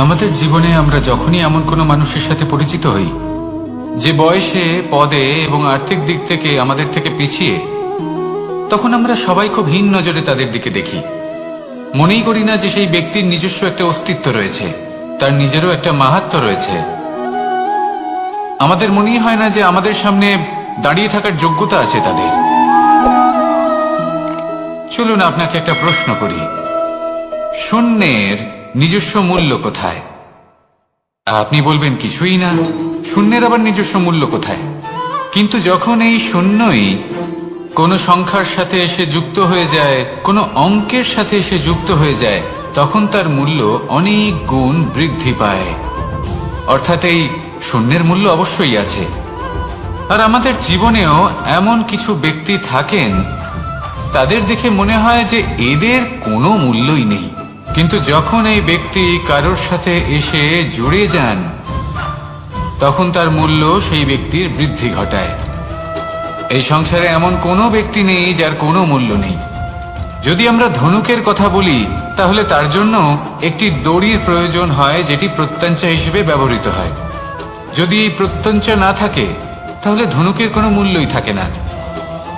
আমাদের জীবনে আমরা যখনই এমন কোনো মানুষের সাথে পরিচিত হই যে বয়সে, পদে এবং আর্থিক দিক থেকে আমাদের থেকে পিছিয়ে, তখন আমরা সবাই খুব হীন নজরে তাদের দিকে দেখি। মনেই করি না যে সেই ব্যক্তির নিজস্ব একটা অস্তিত্ব রয়েছে, তার নিজেরও একটা মাহাত্ম্য রয়েছে। আমাদের মনেই হয় না যে আমাদের সামনে দাঁড়িয়ে থাকার যোগ্যতা আছে তাদের। চলুন আপনাকে একটা প্রশ্ন করি, শূন্যের নিজস্ব মূল্য কোথায়? আপনি বলবেন কিছুই না। শূন্যের আবার নিজস্ব মূল্য কোথায়? কিন্তু যখন এই শূন্যই কোনো সংখ্যার সাথে এসে যুক্ত হয়ে যায়, কোনো অঙ্কের সাথে এসে যুক্ত হয়ে যায়, তখন তার মূল্য অনেক গুণ বৃদ্ধি পায়। অর্থাৎ এই শূন্যের মূল্য অবশ্যই আছে। আর আমাদের জীবনেও এমন কিছু ব্যক্তি থাকেন, তাদের দেখে মনে হয় যে এদের কোনো মূল্যই নেই, কিন্তু যখন এই ব্যক্তি কারোর সাথে এসে জুড়ে যান, তখন তার মূল্য সেই ব্যক্তির বৃদ্ধি ঘটায়। এই সংসারে এমন কোনো ব্যক্তি নেই যার কোনো মূল্য নেই। যদি আমরা ধনুকের কথা বলি, তাহলে তার জন্য একটি দড়ির প্রয়োজন হয়, যেটি প্রত্যঞ্চা হিসেবে ব্যবহৃত হয়। যদি এই প্রত্যঞ্চা না থাকে, তাহলে ধনুকের কোনো মূল্যই থাকে না।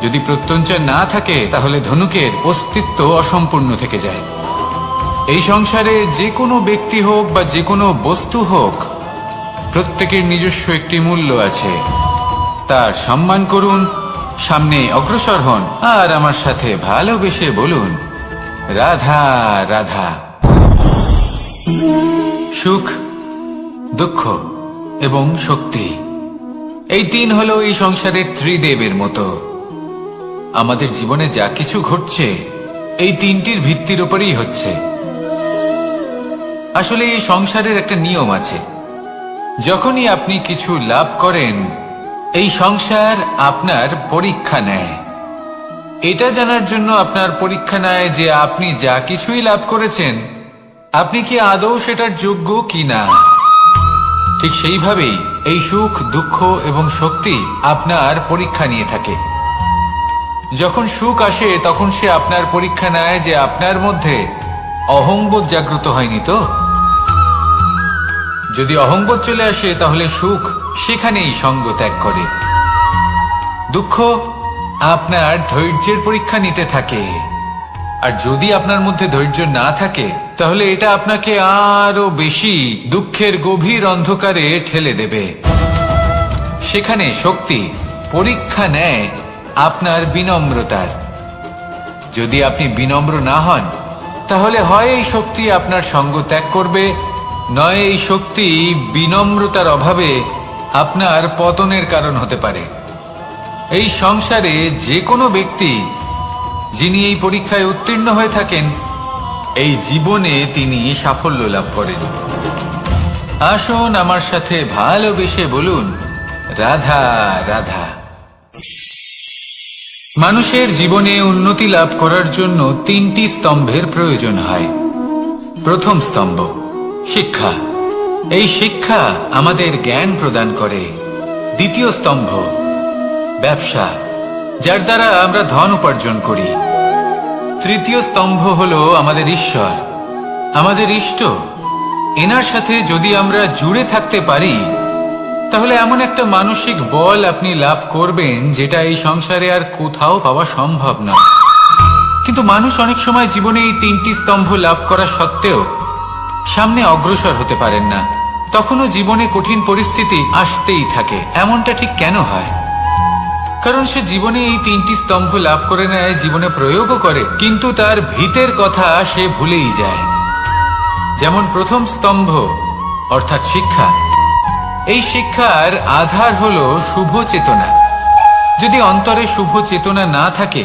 যদি প্রত্যঞ্চা না থাকে, তাহলে ধনুকের অস্তিত্ব অসম্পূর্ণ থেকে যায়। এই সংসারে যে কোনো ব্যক্তি হোক বা যে কোনো বস্তু হোক, প্রত্যেকের নিজস্ব একটি মূল্য আছে। তার সম্মান করুন, সামনে অগ্রসর হন, আর আমার সাথে ভালোবেসে বলুন, রাধা রাধা। সুখ, দুঃখ এবং শক্তি, এই তিন হলো এই সংসারের ত্রিদেবের মতো। আমাদের জীবনে যা কিছু ঘটছে, এই তিনটির ভিত্তির উপরেই হচ্ছে। আসলে এই সংসারের একটা নিয়ম আছে, যখনই আপনি কিছু লাভ করেন, এই সংসার আপনার পরীক্ষা নেয়। এটা জানার জন্য আপনার পরীক্ষা নেয় যে আপনি যা কিছুই লাভ করেছেন, আপনি কি আদৌ সেটার যোগ্য কি না। ঠিক সেইভাবেই এই সুখ, দুঃখ এবং শক্তি আপনার পরীক্ষা নিয়ে থাকে। যখন সুখ আসে, তখন সে আপনার পরীক্ষা নেয় যে আপনার মধ্যে অহংবোধ জাগ্রত হয়নি তো। যদি অহংবোধ চলে আসে, তাহলে সুখ সেখানেই সঙ্গ ত্যাগ করে। দুঃখ আপনার ধৈর্যের পরীক্ষা নিতে থাকে, আর যদি আপনার মধ্যে ধৈর্য না থাকে, তাহলে এটা আপনাকে আরো বেশি দুঃখের গভীর অন্ধকারে ঠেলে দেবে। সেখানে শক্তি পরীক্ষা নেয় আপনার বিনম্রতার। যদি আপনি বিনম্র না হন, তাহলে হয় এই শক্তি আপনার সঙ্গ ত্যাগ করবে, নয় এই শক্তি বিনম্রতার অভাবে আপনার পতনের কারণ হতে পারে। এই সংসারে যে কোনো ব্যক্তি যিনি এই পরীক্ষায় উত্তীর্ণ হয়ে থাকেন, এই জীবনে তিনি সাফল্য লাভ করেন। আসুন আমার সাথে ভালোবেসে বলুন, রাধা রাধা। মানুষের জীবনে উন্নতি লাভ করার জন্য তিনটি স্তম্ভের প্রয়োজন হয়। প্রথম স্তম্ভ শিক্ষা। এই শিক্ষা আমাদের জ্ঞান প্রদান করে। দ্বিতীয় স্তম্ভ ব্যবসা, যার দ্বারা আমরা ধন উপার্জন করি। তৃতীয় স্তম্ভ হলো আমাদের ঈশ্বর, আমাদের ইষ্ট। এনার সাথে যদি আমরা জুড়ে থাকতে পারি, তাহলে এমন একটা মানসিক বল আপনি লাভ করবেন, যেটা এই সংসারে আর কোথাও পাওয়া সম্ভব নয়। কিন্তু মানুষ অনেক সময় জীবনে এই তিনটি স্তম্ভ লাভ করা সত্ত্বেও সামনে অগ্রসর হতে পারেন না। তখনও জীবনে কঠিন পরিস্থিতি আসতেই থাকে। এমনটা ঠিক কেন হয়? কারণ সে জীবনে এই তিনটি স্তম্ভ লাভ করে নেয়, জীবনে প্রয়োগও করে, কিন্তু তার ভিতের কথা সে ভুলেই যায়। যেমন প্রথম স্তম্ভ অর্থাৎ শিক্ষা। এই শিক্ষার আধার হলো শুভ চেতনা। যদি অন্তরে শুভ চেতনা না থাকে,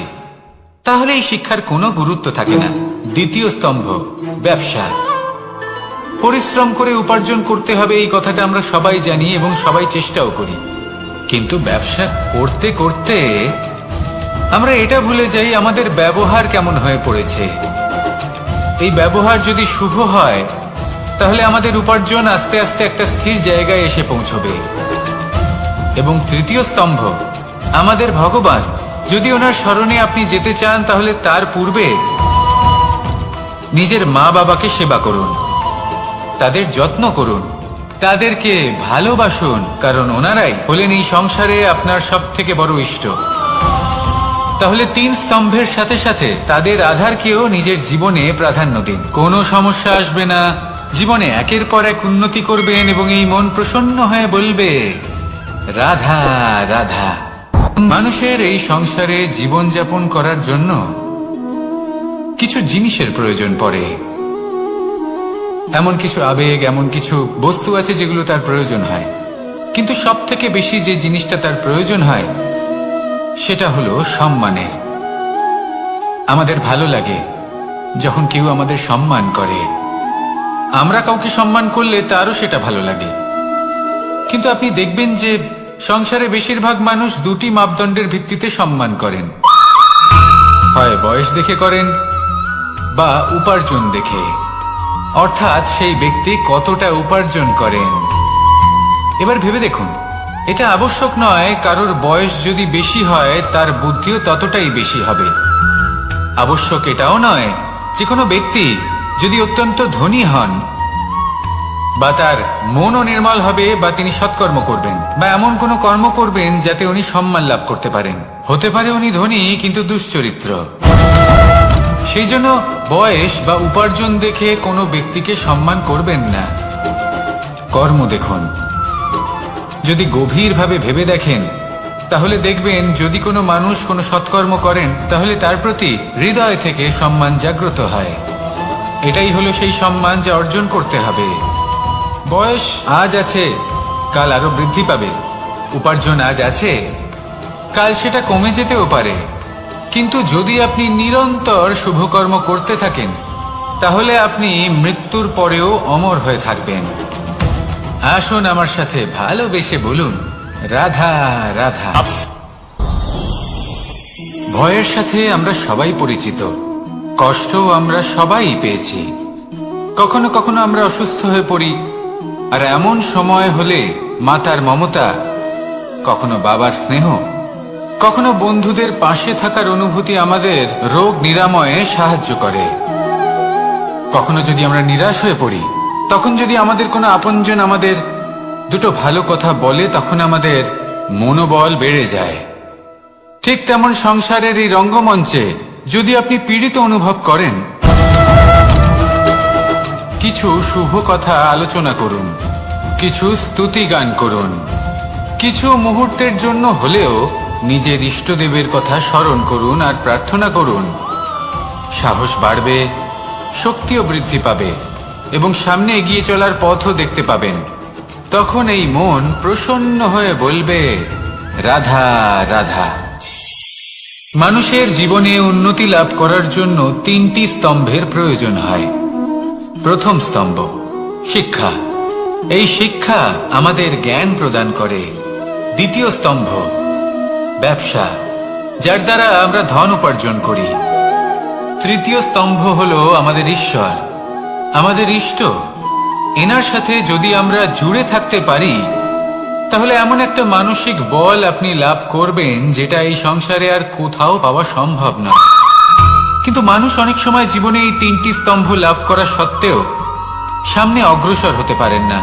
তাহলে এই শিক্ষার কোনো গুরুত্ব থাকে না। দ্বিতীয় স্তম্ভ ব্যবসা। পরিশ্রম করে উপার্জন করতে হবে, এই কথাটা আমরা সবাই জানি এবং সবাই চেষ্টাও করি। কিন্তু ব্যবসা করতে করতে আমরা এটা ভুলে যাই আমাদের ব্যবহার কেমন হয়ে পড়েছে। এই ব্যবহার যদি শুভ হয়, তাহলে আমাদের উপার্জন আস্তে আস্তে একটা স্থির জায়গায় এসে পৌঁছবে। এবং তৃতীয় স্তম্ভ আমাদের ভগবান। যদি ওনার স্মরণে আপনি যেতে চান, তাহলে তার পূর্বে নিজের মা বাবাকে সেবা করুন। তাদের যত্ন করুন, তাদেরকে ভালোবাসুন, কারণ ওনারাই হলেন এই সংসারে আপনার সব থেকে বড় ইষ্ট। তাহলে 3 স্তম্ভের সাথে সাথে তাদের আধারকেও নিজের জীবনে প্রাধান্য দিন। কোনো সমস্যা আসবে না, জীবনে একের পর এক উন্নতি করবেন এবং এই মন প্রসন্ন হয়ে বলবে রাধা রাধা। মানুষের এই সংসারে জীবনযাপন করার জন্য কিছু জিনিসের প্রয়োজন পড়ে। এমন কিছু আবেগ, এমন কিছু বস্তু আছে যেগুলো তার প্রয়োজন হয়, কিন্তু সব থেকে বেশি যে জিনিসটা তার প্রয়োজন হয় সেটা হলো সম্মানের। আমাদের ভালো লাগে যখন কেউ আমাদের সম্মান করে, আমরা কাউকে সম্মান করলে তারও সেটা ভালো লাগে। কিন্তু আপনি দেখবেন যে সংসারে বেশিরভাগ মানুষ 2টি মাপদণ্ডের ভিত্তিতে সম্মান করেন, হয় বয়স দেখে করেন বা উপার্জন দেখে, অর্থাৎ সেই ব্যক্তি কতটা উপার্জন করেন। এবার ভেবে দেখুন, এটা আবশ্যক নয় কারোর বয়স যদি বেশি হয় তার বুদ্ধিও ততটাই বেশি হবে। আবশ্যক এটাও নয় যে কোনো ব্যক্তি যদি অত্যন্ত ধনী হন বা তার মনও নির্মল হবে বা তিনি সৎকর্ম করবেন বা এমন কোনো কর্ম করবেন যাতে উনি সম্মান লাভ করতে পারেন। হতে পারে উনি ধনী কিন্তু দুশ্চরিত্র। সেই জন্য বয়স বা উপার্জন দেখে কোনো ব্যক্তিকে সম্মান করবেন না, কর্ম দেখুন। যদি গভীরভাবে ভেবে দেখেন তাহলে দেখবেন যদি কোনো মানুষ কোনো সৎকর্ম করেন তাহলে তার প্রতি হৃদয় থেকে সম্মান জাগ্রত হয়। এটাই হলো সেই সম্মান যা অর্জন করতে হবে। বয়স আজ আছে, কাল আরো বৃদ্ধি পাবে। উপার্জন আজ আছে, কাল সেটা কমে যেতেও পারে। কিন্তু যদি আপনি নিরন্তর শুভকর্ম করতে থাকেন তাহলে আপনি মৃত্যুর পরেও অমর হয়ে থাকবেন। আসুন আমার সাথে ভালোবেসে বলুন রাধা রাধা। ভয়ের সাথে আমরা সবাই পরিচিত, কষ্টও আমরা সবাই পেয়েছি। কখনো কখনো আমরা অসুস্থ হয়ে পড়ি, আর এমন সময় হলে মাতার মমতা, কখনো বাবার স্নেহ, কখনো বন্ধুদের পাশে থাকার অনুভূতি আমাদের রোগ নিরাময়ে সাহায্য করে। কখনো যদি আমরা নিরাশ হয়ে পড়ি, তখন যদি আমাদের কোনো আপনজন আমাদের দুটো ভালো কথা বলে তখন আমাদের মনোবল বেড়ে যায়। ঠিক তেমন সংসারের এই রঙ্গমঞ্চে যদি আপনি পীড়িত অনুভব করেন, কিছু শুভ কথা আলোচনা করুন, কিছু স্তুতি গান করুন, কিছু মুহূর্তের জন্য হলেও নিজের ইষ্টদেবের কথা স্মরণ করুন আর প্রার্থনা করুন। সাহস বাড়বে, শক্তিও বৃদ্ধি পাবে এবং সামনে এগিয়ে চলার পথও দেখতে পাবেন। তখন এই মন প্রসন্ন হয়ে বলবে রাধা রাধা। মানুষের জীবনে উন্নতি লাভ করার জন্য 3টি স্তম্ভের প্রয়োজন হয়। প্রথম স্তম্ভ শিক্ষা। এই শিক্ষা আমাদের জ্ঞান প্রদান করে। দ্বিতীয় স্তম্ভ ব্যবসা, যার দ্বারা আমরা ধন উপার্জন করি। তৃতীয় স্তম্ভ হলো আমাদের ঈশ্বর, আমাদের ইষ্ট। এনার সাথে যদি আমরা জুড়ে থাকতে পারি তাহলে এমন একটা মানসিক বল আপনি লাভ করবেন যেটা এই সংসারে আর কোথাও পাওয়া সম্ভব নয়। কিন্তু মানুষ অনেক সময় জীবনে এই 3টি স্তম্ভ লাভ করা সত্ত্বেও সামনে অগ্রসর হতে পারেন না।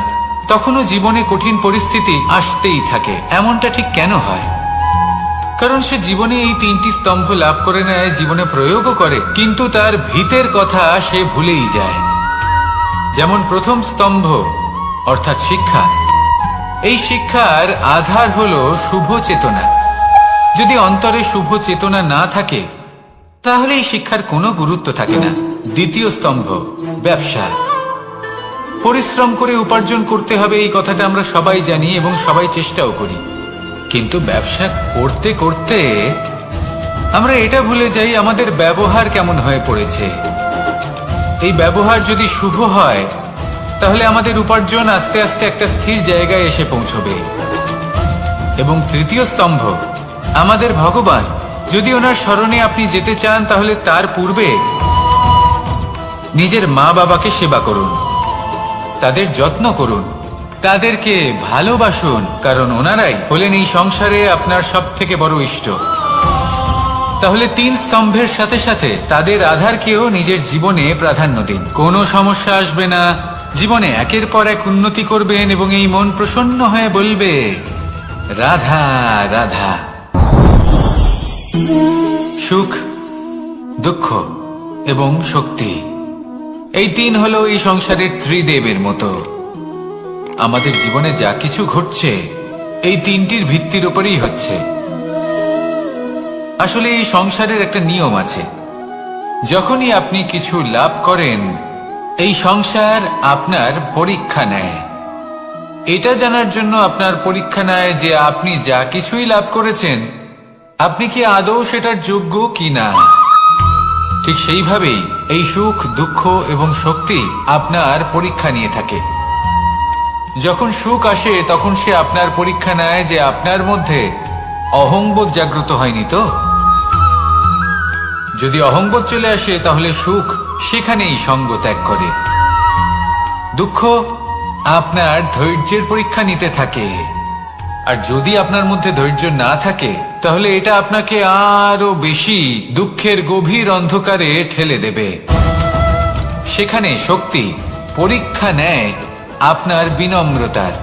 তখনও জীবনে কঠিন পরিস্থিতি আসতেই থাকে। এমনটা ঠিক কেন হয়? কারণ সে জীবনে এই 3টি স্তম্ভ লাভ করে নেয়, জীবনে প্রয়োগও করে, কিন্তু তার ভিতের কথা সে ভুলেই যায়। যেমন প্রথম স্তম্ভ অর্থাৎ শিক্ষা। এই শিক্ষার আধার হলো শুভ চেতনা। যদি অন্তরে শুভ চেতনা না থাকে তাহলে এই শিক্ষার কোনো গুরুত্ব থাকে না। দ্বিতীয় স্তম্ভ ব্যবসা। পরিশ্রম করে উপার্জন করতে হবে, এই কথাটা আমরা সবাই জানি এবং সবাই চেষ্টাও করি। কিন্তু ব্যবসা করতে করতে আমরা এটা ভুলে যাই আমাদের ব্যবহার কেমন হয়ে পড়েছে। এই ব্যবহার যদি শুভ হয় তাহলে আমাদের উপার্জন আস্তে আস্তে একটা স্থির জায়গায় এসে পৌঁছবে। এবং তৃতীয় স্তম্ভ আমাদের ভগবান। যদি ওনার স্মরণে আপনি যেতে চান তাহলে তার পূর্বে নিজের মা বাবাকে সেবা করুন, তাদের যত্ন করুন, তাদেরকে ভালোবাসুন, কারণ ওনারাই হলেন এই সংসারে আপনার সব থেকে বড় ইষ্ট। তাহলে 3 স্তম্ভের সাথে সাথে তাদের আধারকেও নিজের জীবনে প্রাধান্য দিন। কোনো সমস্যা আসবে না, জীবনে একের পর এক উন্নতি করবেন এবং এই মন প্রসন্ন হয়ে বলবে, রাধা রাধা। সুখ, দুঃখ এবং শক্তি, এই তিন হলো এই সংসারের ত্রিদেবের মতো। আমাদের জীবনে যা কিছু ঘটছে এই তিনটির ভিত্তির উপরেই হচ্ছে। আসলে এই সংসারের একটা নিয়ম আছে, যখনই আপনি কিছু লাভ করেন এই সংসার আপনার পরীক্ষা নেয়। এটা জানার জন্য আপনার পরীক্ষা নেয় যে আপনি যা কিছুই লাভ করেছেন আপনি কি আদৌ সেটার যোগ্য কিনা। ঠিক সেইভাবেই এই সুখ, দুঃখ এবং শক্তি আপনার পরীক্ষা নিয়ে থাকে। যখন সুখ আসে তখন সে আপনার পরীক্ষা নেয় যে আপনার মধ্যে অহংবোধ জাগ্রত হয়নি তো। যদি অহংবোধ চলে আসে তাহলে সুখ সেখানেই সঙ্গ ত্যাগ করে। দুঃখ আপনার ধৈর্যের পরীক্ষা নিতে থাকে, আর যদি আপনার মধ্যে ধৈর্য না থাকে তাহলে এটা আপনাকে আরো বেশি দুঃখের গভীর অন্ধকারে ঠেলে দেবে। সেখানে শক্তি পরীক্ষা নেয় আপনার বিনম্রতার।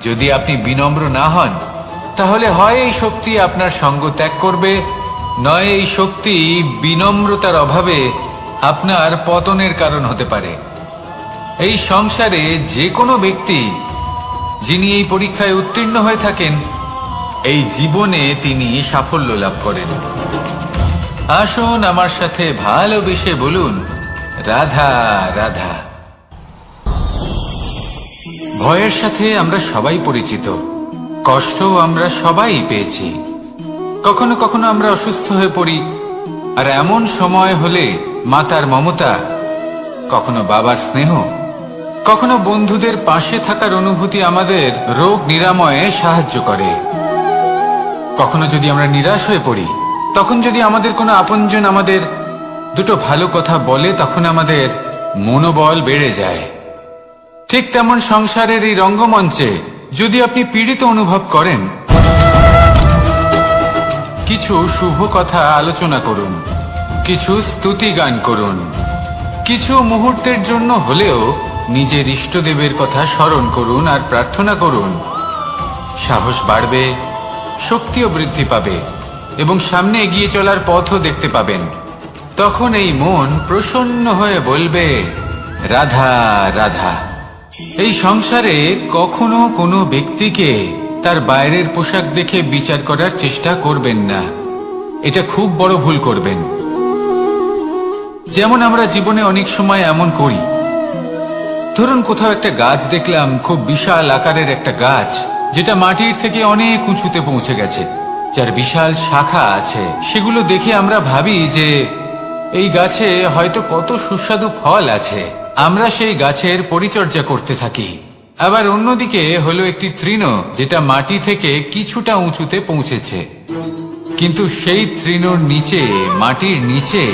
যদি আপনি বিনম্র না হন তাহলে হয় এই শক্তি আপনার সঙ্গ ত্যাগ করবে, নয় এই শক্তি বিনম্রতার অভাবে আপনার পতনের কারণ হতে পারে। এই সংসারে যে কোনো ব্যক্তি যিনি এই পরীক্ষায় উত্তীর্ণ হয়ে থাকেন এই জীবনে তিনি সাফল্য লাভ করেন। আসুন আমার সাথে ভালোবেসে বলুন, রাধা রাধা। ভয়ের সাথে আমরা সবাই পরিচিত, কষ্ট আমরা সবাই পেয়েছি। কখনো কখনো আমরা অসুস্থ হয়ে পড়ি, আর এমন সময় হলে মাতার মমতা, কখনো বাবার স্নেহ, কখনো বন্ধুদের পাশে থাকার অনুভূতি আমাদের রোগ নিরাময়ে সাহায্য করে। কখনো যদি আমরা নিরাশ হয়ে পড়ি, তখন যদি আমাদের কোনো আপনজন আমাদের দুটো ভালো কথা বলে তখন আমাদের মনোবল বেড়ে যায়। ঠিক তেমন সংসারের এই রঙ্গমঞ্চে যদি আপনি পীড়িত অনুভব করেন, কিছু শুভ কথা আলোচনা করুন, কিছু স্তুতি গান করুন, কিছু মুহূর্তের জন্য হলেও নিজের ইষ্টদেবের কথা স্মরণ করুন আর প্রার্থনা করুন। সাহস বাড়বে, শক্তিও বৃদ্ধি পাবে এবং সামনে এগিয়ে চলার পথও দেখতে পাবেন। তখন এই মন প্রসন্ন হয়ে বলবে, রাধা রাধা। এই সংসারে কখনো কোনো ব্যক্তিকে তার বাইরের পোশাক দেখে বিচার করার চেষ্টা করবেন না, এটা খুব বড় ভুল করবেন। যেমন আমরা জীবনে অনেক সময় এমন করি, ধরুন কোথাও একটা গাছ দেখলাম, খুব বিশাল আকারের একটা গাছ যেটা মাটির থেকে অনেক উঁচুতে পৌঁছে গেছে, যার বিশাল শাখা আছে। সেগুলো দেখে আমরা ভাবি যে এই গাছে হয়তো কত সুস্বাদু ফল আছে, আমরা সেই গাছের পরিচর্যা করতে থাকি। আবার অন্যদিকে হলো একটি তৃণ যেটা মাটি থেকে কিছুটা উঁচুতে পৌঁছেছে, কিন্তু সেই তৃণর নিচে, মাটির নিচে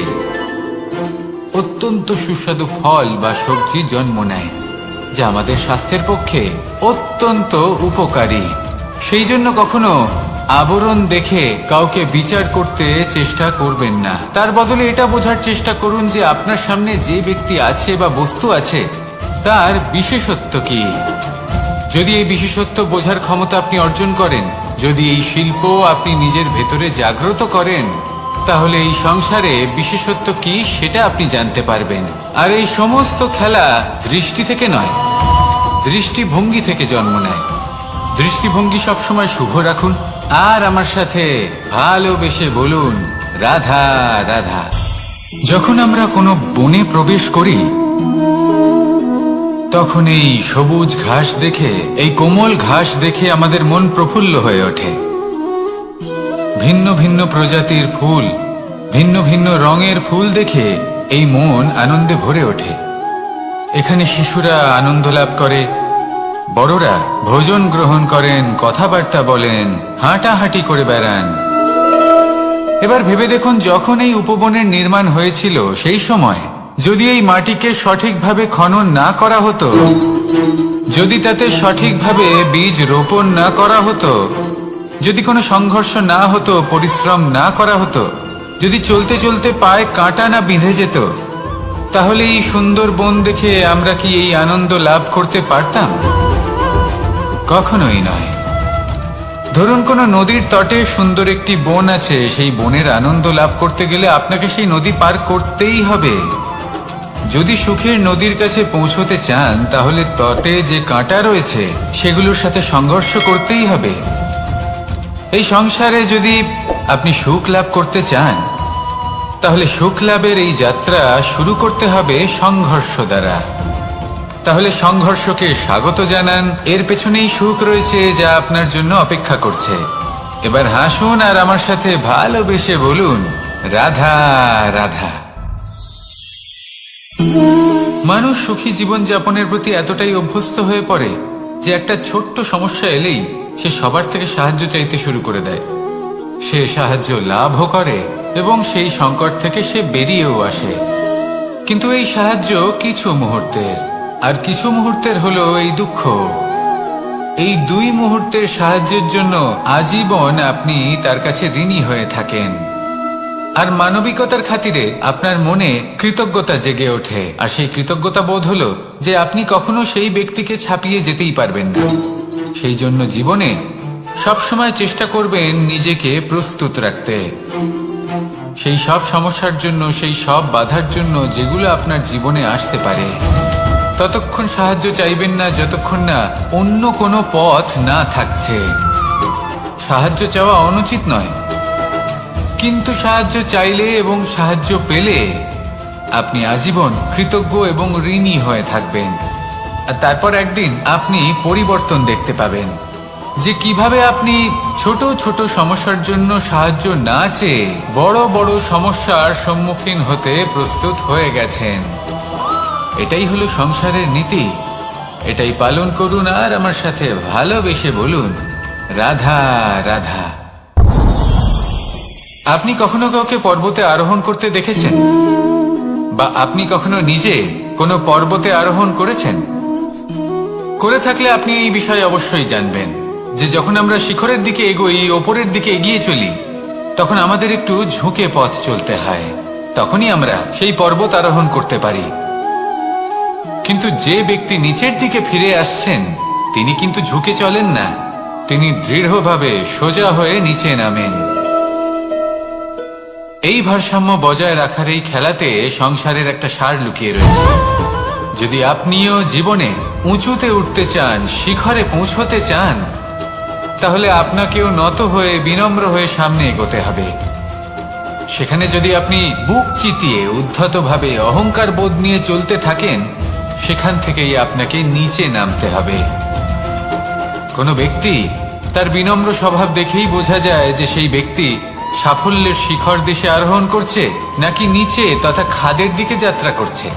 অত্যন্ত সুস্বাদু ফল বা সবজি জন্ম নেয়, যা আমাদের স্বাস্থ্যের পক্ষে অত্যন্ত উপকারী। সেই জন্য কখনো আবরণ দেখে কাউকে বিচার করতে চেষ্টা করবেন না। তার বদলে এটা বোঝার চেষ্টা করুন যে আপনার সামনে যে ব্যক্তি আছে বা বস্তু আছে তার বিশেষত্ব কি। যদি এই বিশেষত্ব বোঝার ক্ষমতা আপনি অর্জন করেন, যদি এই শিল্প আপনি নিজের ভেতরে জাগ্রত করেন, তাহলে এই সংসারে বিশেষত্ব কি সেটা আপনি জানতে পারবেন। আর এই সমস্ত খেলা দৃষ্টি থেকে নয়, দৃষ্টিভঙ্গি থেকে জন্ম নেয়। দৃষ্টিভঙ্গি সবসময় শুভ রাখুন আর আমার সাথে ভালোবেসে বলুন, রাধা রাধা। যখন আমরা কোনো বনে প্রবেশ করি তখন এই সবুজ ঘাস দেখে, এই কোমল ঘাস দেখে আমাদের মন প্রফুল্ল হয়ে ওঠে। ভিন্ন ভিন্ন প্রজাতির ফুল, ভিন্ন ভিন্ন রঙের ফুল দেখে এই মন আনন্দে ভরে ওঠে। এখানে শিশুরা আনন্দ লাভ করে, বড়রা ভোজন গ্রহণ করেন, কথাবার্তা বলেন, হাঁটাহাঁটি করে বেড়ান। এবার ভেবে দেখুন, যখন এই উপবনের নির্মাণ হয়েছিল সেই সময় যদি এই মাটিকে সঠিকভাবে খনন না করা হতো, যদি তাতে সঠিকভাবে বীজ রোপণ না করা হতো, যদি কোনো সংঘর্ষ না হতো, পরিশ্রম না করা হতো, যদি চলতে চলতে পায়ে কাঁটা না বিঁধে যেত, তাহলে এই সুন্দর বন দেখে আমরা কি এই আনন্দ লাভ করতে পারতাম? কখনোই নয়। ধরুন কোনো নদীর তটে সুন্দর একটি বন আছে, সেই বনের আনন্দ লাভ করতে গেলে আপনাকে সেই নদী পার করতেই হবে। যদি সুখের নদীর কাছে পৌঁছতে চান তাহলে তটে যে কাঁটা রয়েছে সেগুলোর সাথে সংঘর্ষ করতেই হবে। এই সংসারে যদি আপনি সুখ লাভ করতে চান তাহলে সুখ লাভের এই যাত্রা শুরু করতে হবে সংঘর্ষ দ্বারা। তাহলে সংঘর্ষকে স্বাগত জানান, এর পেছনেই সুখ রয়েছে যা আপনার জন্য অপেক্ষা করছে। এবার হাসুন আর আমার সাথে ভালোবেসে বলুন, রাধা রাধা। মানুষ সুখী জীবন যাপনের প্রতি এতটাই অভ্যস্ত হয়ে পড়ে যে একটা ছোট্ট সমস্যা এলেই সে সবার থেকে সাহায্য চাইতে শুরু করে দেয়। সে সাহায্য লাভও করে এবং সেই সংকট থেকে সে বেরিয়েও আসে। কিন্তু এই সাহায্য কিছু মুহূর্তের, আর কিছু মুহূর্তের হলো এই দুঃখ। এই দুই মুহূর্তের সাহায্যের জন্য আজীবন আপনি তার কাছে ঋণী হয়ে থাকেন। আর মানবিকতার খাতিরে আপনার মনে কৃতজ্ঞতা জেগে ওঠে, আর সেই কৃতজ্ঞতা বোধ হলো যে আপনি কখনো সেই ব্যক্তিকে ছাপিয়ে যেতেই পারবেন না। সেই জন্য জীবনে সবসময় চেষ্টা করবেন নিজেকে প্রস্তুত রাখতে সেই সব সমস্যার জন্য, সেই সব বাধার জন্য যেগুলো আপনার জীবনে আসতে পারে। ততক্ষণ সাহায্য চাইবেন না যতক্ষণ না অন্য কোনো পথ না থাকছে। সাহায্য চাওয়া অনুচিত নয়, কিন্তু সাহায্য চাইলে এবং সাহায্য পেলে আপনি আজীবন কৃতজ্ঞ এবং ঋণী হয়ে থাকবেন। আর তারপর একদিন আপনি পরিবর্তন দেখতে পাবেন যে কিভাবে আপনি ছোট ছোট সমস্যার জন্য সাহায্য না চেয়ে বড় বড় সমস্যার সম্মুখীন হতে প্রস্তুত হয়ে গেছেন। এটাই হলো সংসারের নীতি। এটাই পালন করুন আর আমার সাথে ভালোবেসে বলুন, রাধা রাধা। আপনি কখনো কাউকে পর্বতে আরোহণ করতে দেখেছেন? বা আপনি কখনো নিজে কোনো পর্বতে আরোহণ করেছেন? করে থাকলে আপনি এই বিষয়ে অবশ্যই জানবেন যে যখন আমরা শিখরের দিকে এগোই, ওপরের দিকে এগিয়ে চলি, তখন আমাদের একটু ঝুঁকে পথ চলতে হয়। তখনই আমরা সেই পর্বত আরোহণ করতে পারি। কিন্তু যে ব্যক্তি নিচের দিকে ফিরে আসছেন তিনি কিন্তু ঝুঁকে চলেন না, তিনি দৃঢ়ভাবে সোজা হয়ে নিচে নামেন। এই ভারসাম্য বজায় রাখার এই খেলাতে সংসারের একটা সার লুকিয়ে রয়েছে। যদি আপনিও জীবনে উঁচুতে উঠতে চান, শিখরে পৌঁছতে চান, তাহলে আপনাকেও নত হয়ে বিনম্র হয়ে সামনে এগোতে হবে। সেখানে যদি আপনি বুক চিতিয়ে উদ্ধতভাবে অহংকার বোধ নিয়ে চলতে থাকেন, সেখান থেকেই আপনাকে নিচে নামতে হবে। কোনো ব্যক্তি তার বিনম্র স্বভাব দেখেই বোঝা যায় যে সেই ব্যক্তি সাফল্যের শিখর দেশে আরোহণ করছে নাকি নিচে তথা খাদের দিকে যাত্রা করছে।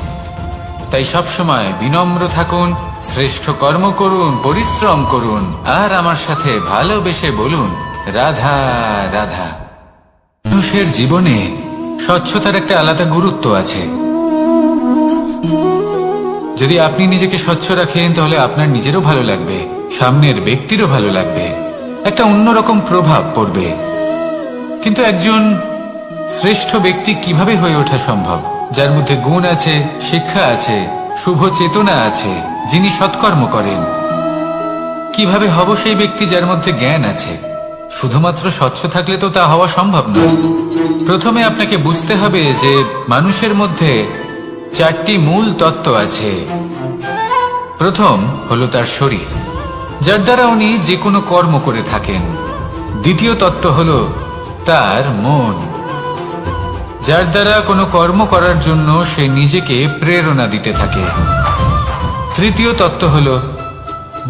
তাই সবসময় বিনম্র থাকুন, শ্রেষ্ঠ কর্ম করুন, পরিশ্রম করুন আর আমার সাথে ভালোবেসে বলুন, রাধা রাধা। মানুষের জীবনে স্বচ্ছতার একটা আলাদা গুরুত্ব আছে। যদি আপনি নিজেকে স্বচ্ছ রাখেন তাহলে আপনার নিজেরও ভালো লাগবে, সামনের ব্যক্তিরও ভালো লাগবে, একটা অন্যরকম প্রভাব পড়বে। কিন্তু একজন শ্রেষ্ঠ ব্যক্তি কিভাবে হয়ে ওঠা সম্ভব? যার মধ্যে গুণ আছে, শিক্ষা আছে, শুভ চেতনা আছে, যিনি সৎকর্ম করেন। কিভাবে হব সেই ব্যক্তি যার মধ্যে জ্ঞান আছে? শুধুমাত্র স্বচ্ছ থাকলে তো তা হওয়া সম্ভব নয়। প্রথমে আপনাকে বুঝতে হবে যে মানুষের মধ্যে চারটি মূল তত্ত্ব আছে। প্রথম হলো তার শরীর, যার দ্বারা উনি যে কোনো কর্ম করে থাকেন। দ্বিতীয় তত্ত্ব হলো তার মন, যার দ্বারা কোনো কর্ম করার জন্য সে নিজেকে প্রেরণা দিতে থাকে। তৃতীয় তত্ত্ব হলো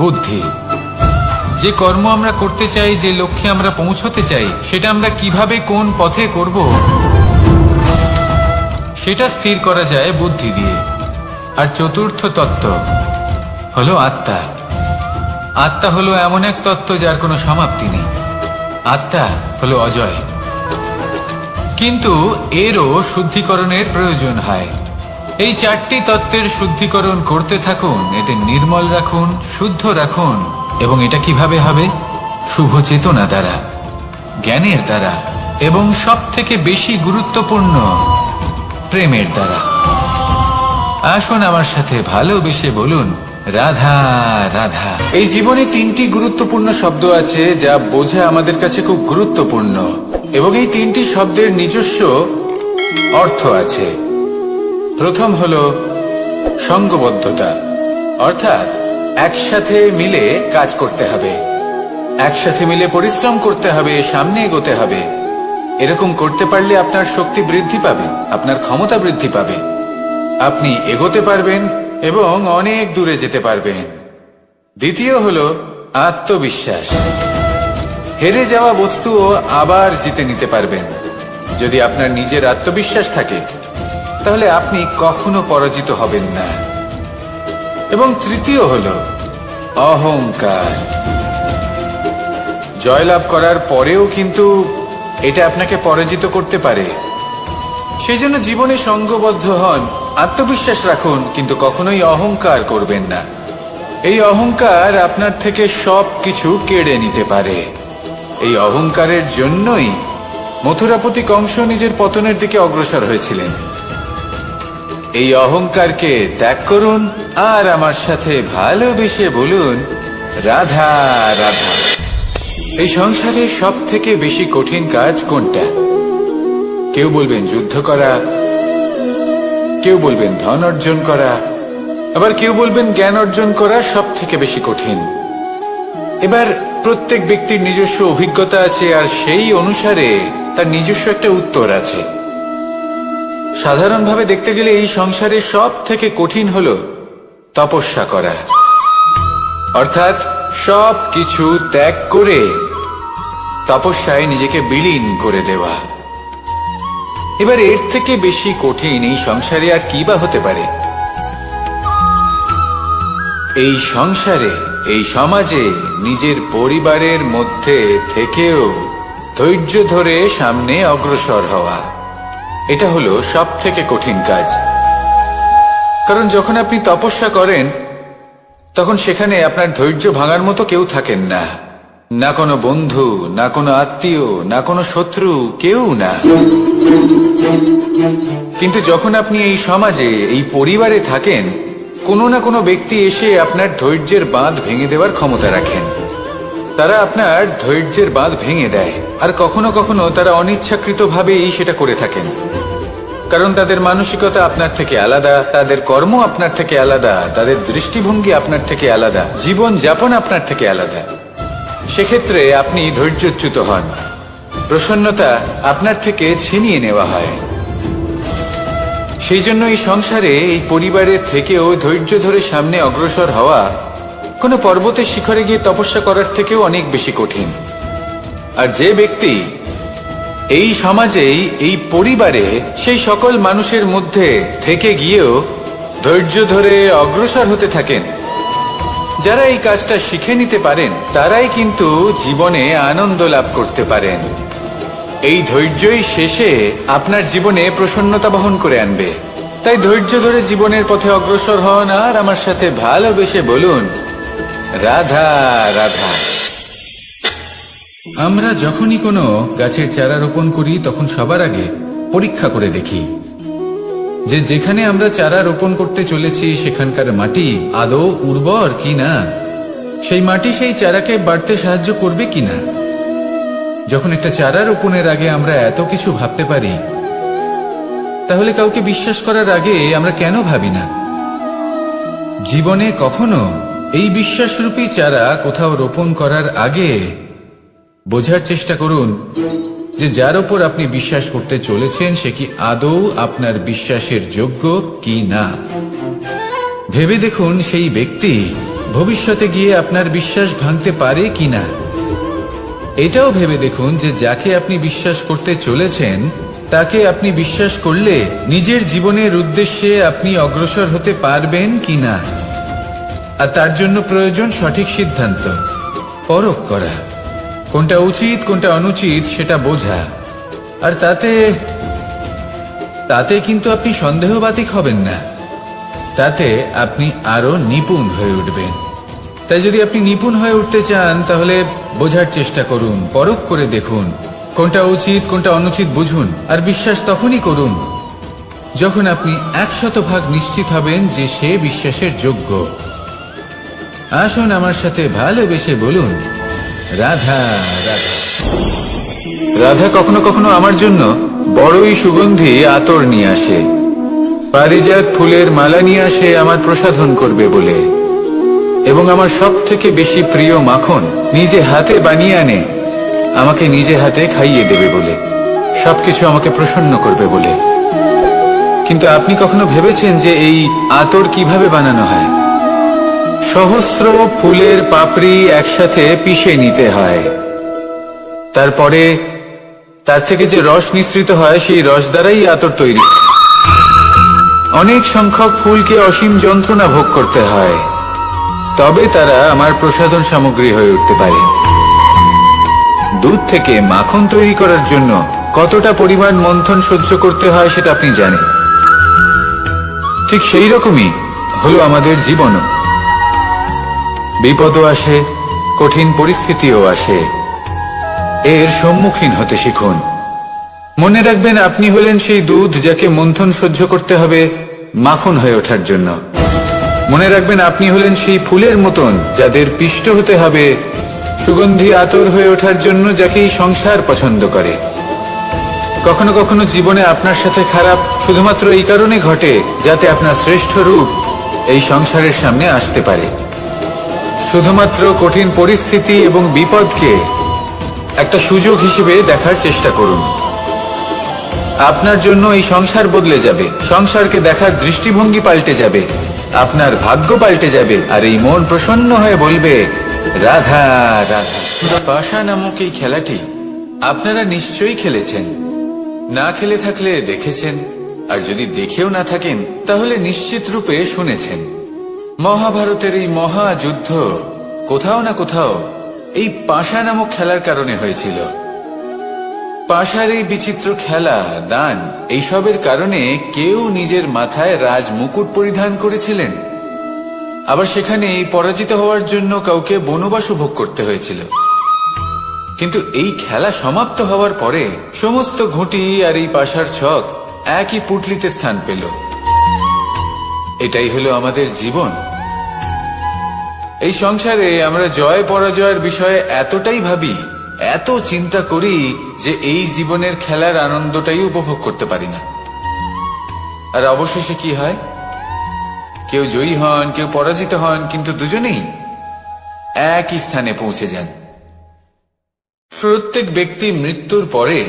বুদ্ধি, যে কর্ম আমরা করতে চাই, যে লক্ষ্যে আমরা পৌঁছতে চাই, সেটা আমরা কিভাবে কোন পথে করব সেটা স্থির করা যায় বুদ্ধি দিয়ে। আর চতুর্থ তত্ত্ব হলো আত্মা। আত্মা হলো এমন এক তত্ত্ব যার কোনো সমাপ্তি নেই। আত্মা হলো অজয়, কিন্তু এরও শুদ্ধিকরণের প্রয়োজন হয়। এই চারটি তত্ত্বের শুদ্ধিকরণ করতে থাকুন, এদের নির্মল রাখুন, শুদ্ধ রাখুন। এবং এটা কিভাবে হবে? শুভ চেতনা দ্বারা, জ্ঞানের দ্বারা, এবং সব থেকে বেশি গুরুত্বপূর্ণ প্রেমের দ্বারা। আসুন আমার সাথে ভালোবেসে বলুন রাধা রাধা। এই জীবনে তিনটি গুরুত্বপূর্ণ শব্দ আছে যা বোঝা আমাদের কাছে খুব গুরুত্বপূর্ণ, এবং এই তিনটি শব্দের নিজস্ব অর্থ আছে। প্রথম হলো সঙ্গবদ্ধতা, অর্থাৎ একসাথে মিলে কাজ করতে হবে, একসাথে মিলে পরিশ্রম করতে হবে, সামনে এগোতে হবে। এরকম করতে পারলে আপনার শক্তি বৃদ্ধি পাবে, আপনার ক্ষমতা বৃদ্ধি পাবে, আপনি এগোতে পারবেন এবং অনেক দূরে যেতে পারবেন। দ্বিতীয় হলো আত্মবিশ্বাস। হেরে যাওয়া বস্তুও আবার জিতে নিতে পারবেন। যদি আপনার নিজের আত্মবিশ্বাস থাকে তাহলে আপনি কখনো পরাজিত হবেন না। এবং তৃতীয় হলো অহংকার। জয়লাভ করার পরেও কিন্তু এটা আপনাকে পরাজিত করতে পারে। সেই জন্য জীবনে সঙ্গবদ্ধ হন, আত্মবিশ্বাস রাখুন, কিন্তু কখনোই অহংকার করবেন না। এই অহংকার আপনার থেকে সবকিছু কেড়ে নিতে পারে। এই অহংকারের জন্যই মথুরাপতি কংস নিজের পতনের দিকে অগ্রসর হয়েছিলেন। এই অহংকারকে ত্যাগ করুন আর আমার সাথে ভালোবেসে বলুন রাধা রাধা। এই সংসারে সব থেকে বেশি কঠিন কাজ কোনটা? কেউ বলবেন যুদ্ধ করা, কেউ বলবেন ধন অর্জন করা, আবার কেউ বলবেন জ্ঞান অর্জন করা সব থেকে বেশি কঠিন। এবার প্রত্যেক ব্যক্তির নিজস্ব অভিজ্ঞতা আছে আর সেই অনুসারে তার নিজস্ব একটা উত্তর আছে। সাধারণভাবে দেখতে গেলে এই সংসারে সব থেকে কঠিন হলো তপস্যা করা, অর্থাৎ সব কিছু ত্যাগ করে তপস্যায় নিজেকে বিলীন করে দেওয়া। এবার এর থেকে বেশি কঠিন এই সংসারে আর কি বা হতে পারে? এই সংসারে, এই সমাজে, নিজের পরিবারের মধ্যে থেকেও ধৈর্য ধরে সামনে অগ্রসর হওয়া, এটা হলো সব থেকে কঠিন কাজ। কারণ যখন আপনি তপস্যা করেন তখন সেখানে আপনার ধৈর্য ভাঙার মতো কেউ থাকেন না, না কোনো বন্ধু, না কোনো আত্মীয়, না কোনো শত্রু, কেউ না। কিন্তু যখন আপনি এই সমাজে, এই পরিবারে থাকেন, কোনো না কোনো ব্যক্তি এসে আপনার ধৈর্যের বাঁধ ভেঙে দেওয়ার ক্ষমতা রাখেন। তারা আপনার ধৈর্যের বাঁধ ভেঙে দেয়, আর কখনো কখনো তারা অনিচ্ছাকৃতভাবেই সেটা করে থাকেন। কারণ তাদের মানসিকতা আপনার থেকে আলাদা, তাদের কর্ম আপনার থেকে আলাদা, তাদের দৃষ্টিভঙ্গি আপনার থেকে আলাদা, জীবন যাপন আপনার থেকে আলাদা। সেক্ষেত্রে আপনি ধৈর্যচ্যুত হন, প্রসন্নতা আপনার থেকে ছিনিয়ে নেওয়া হয়। সেই জন্য এই সংসারে, এই পরিবারের থেকেও ধৈর্য ধরে সামনে অগ্রসর হওয়া কোনো পর্বতের শিখরে গিয়ে তপস্যা করার থেকেও অনেক বেশি কঠিন। আর যে ব্যক্তি এই সমাজেই, এই পরিবারে, সেই সকল মানুষের মধ্যে থেকে গিয়েও ধৈর্য ধরে অগ্রসর হতে থাকেন, যারা এই কাজটা শিখে নিতে পারেন, তারাই কিন্তু জীবনে আনন্দ লাভ করতে পারেন। এই ধৈর্যই শেষে আপনার জীবনে প্রসন্নতা বহন করে আনবে। তাই ধৈর্য ধরে জীবনের পথে অগ্রসর হন আর আমার সাথে ভালোবেসে বলুন রাধা রাধা। আমরা যখনই কোনো গাছের চারা রোপণ করি তখন সবার আগে পরীক্ষা করে দেখি যে যেখানে আমরা চারা রোপণ করতে চলেছি সেখানকার মাটি আদৌ উর্বর কিনা, সেই মাটি সেই চারাকে বাড়তে সাহায্য করবে কিনা। যখন একটা চারা রোপণের আগে আমরা এত কিছু ভাবতে পারি, তাহলে কাউকে বিশ্বাস করার আগে আমরা কেন ভাবি না? জীবনে কখনো এই বিশ্বাসরূপী চারা কোথাও রোপণ করার আগে বোঝার চেষ্টা করুন যে যার ওপর আপনি বিশ্বাস করতে চলেছেন সে কি আদৌ আপনার বিশ্বাসের যোগ্য কি না। ভেবে দেখুন সেই ব্যক্তি ভবিষ্যতে গিয়ে আপনার বিশ্বাস ভাঙতে পারে কিনা। এটাও ভেবে দেখুন যে যাকে আপনি বিশ্বাস করতে চলেছেন তাকে আপনি বিশ্বাস করলে নিজের জীবনের উদ্দেশ্যে আপনি অগ্রসর হতে পারবেন কিনা। আর তার জন্য প্রয়োজন সঠিক সিদ্ধান্ত, পরখ করা, কোনটা উচিত কোনটা অনুচিত সেটা বোঝা। আর তাতে কিন্তু আপনি সন্দেহবাতিক হবেন না, তাতে আপনি আরো নিপুণ হয়ে উঠবেন। তাই যদি আপনি নিপুণ হয়ে উঠতে চান তাহলে বোঝার চেষ্টা করুন, পরখ করে দেখুন, কোনটা উচিত কোনটা অনুচিত বুঝুন, আর বিশ্বাস তখনই করুন যখন আপনি 100% নিশ্চিত হবেন যে সে বিশ্বাসের যোগ্য। আসুন আমার সাথে ভালোবেসে বলুন, রাধা রাধা। রাধা কখনো কখনো আমার জন্য বড়ই সুগন্ধি আতর নিয়ে আসে, পারিজাত ফুলের মালা নিয়ে আসে আমার প্রসাধন করবে বলে, এবং আমার সব থেকে বেশি প্রিয় মাখন নিজে হাতে বানিয়ে আনে আমাকে নিজে হাতে খাইয়ে দেবে বলে, সবকিছু আমাকে প্রসন্ন করবে বলে। কিন্তু আপনি কখনো ভেবেছেন যে এই আতর কিভাবে বানানো হয়? সহস্র ফুলের পাপড়ি একসাথে পিষে নিতে হয়, তারপরে তার থেকে যে রস নিঃসৃত হয় সেই রস দ্বারাই আতর তৈরি। অনেক সংখ্যক ফুলকে অসীম যন্ত্রণা ভোগ করতে হয়, তবে তারা আমার প্রসাধন সামগ্রী হয়ে উঠতে পারে। দুধ থেকে মাখন তৈরি করার জন্য কতটা পরিমাণ মন্থন সহ্য করতে হয় সেটা আপনি জানেন। ঠিক সেই রকমই হলো আমাদের জীবনও। বিপদও আসে, কঠিন পরিস্থিতিও আসে, এর সম্মুখীন হতে শিখুন। মনে রাখবেন, আপনি হলেন সেই দুধ যাকে মন্থন সহ্য করতে হবে মাখন হয়ে ওঠার জন্য। মনে রাখবেন, আপনি হলেন সেই ফুলের মতন যাদের পিষ্ট হতে হবে সুগন্ধি আতর হয়ে ওঠার জন্য, যাকে এই সংসার পছন্দ করে। কখনো কখনো জীবনে আপনার সাথে খারাপ শুধুমাত্র এই কারণে ঘটে যাতে আপনার শ্রেষ্ঠ রূপ এই সংসারের সামনে আসতে পারে। শুধুমাত্র কঠিন পরিস্থিতি এবং বিপদকে একটা সুযোগ হিসেবে দেখার চেষ্টা করুন। আপনার জন্য এই সংসার বদলে যাবে, সংসারকে দেখার দৃষ্টিভঙ্গি পাল্টে যাবে, আপনার ভাগ্য পাল্টে যাবে, আর এই মন প্রসন্ন হয়ে বলবে, রাধা রাধা। পাশা নামক এই খেলাটি আপনারা নিশ্চয়ই খেলেছেন, না খেলে থাকলে দেখেছেন, আর যদি দেখেও না থাকেন তাহলে নিশ্চিত রূপে শুনেছেন। মহাভারতের এই মহাযুদ্ধ কোথাও না কোথাও এই পাশা নামক খেলার কারণে হয়েছিল। পাশার এই বিচিত্র খেলা, দান, এইসবের কারণে কেউ নিজের মাথায় রাজ মুকুট পরিধান করেছিলেন, আবার সেখানে এই পরাজিত হওয়ার জন্য কাউকে বনবাস ভোগ করতে হয়েছিল। কিন্তু এই খেলা সমাপ্ত হওয়ার পরে সমস্ত ঘুঁটি আর এই পাশার ছক একই পুটলিতে স্থান পেল। এটাই হলো আমাদের জীবন। এই সংসারে আমরা জয় পরাজয়ের বিষয়ে এতটাই ভাবি, এত চিন্তা করি যে এই জীবনের খেলার আনন্দটাই উপভোগ করতে পারি না। আর অবশেষে কি হয়? কেউ জয়ী হন, কেউ পরাজিত হন, কিন্তু দুজনেই একই স্থানে পৌঁছে যান। প্রত্যেক ব্যক্তি মৃত্যুর পরে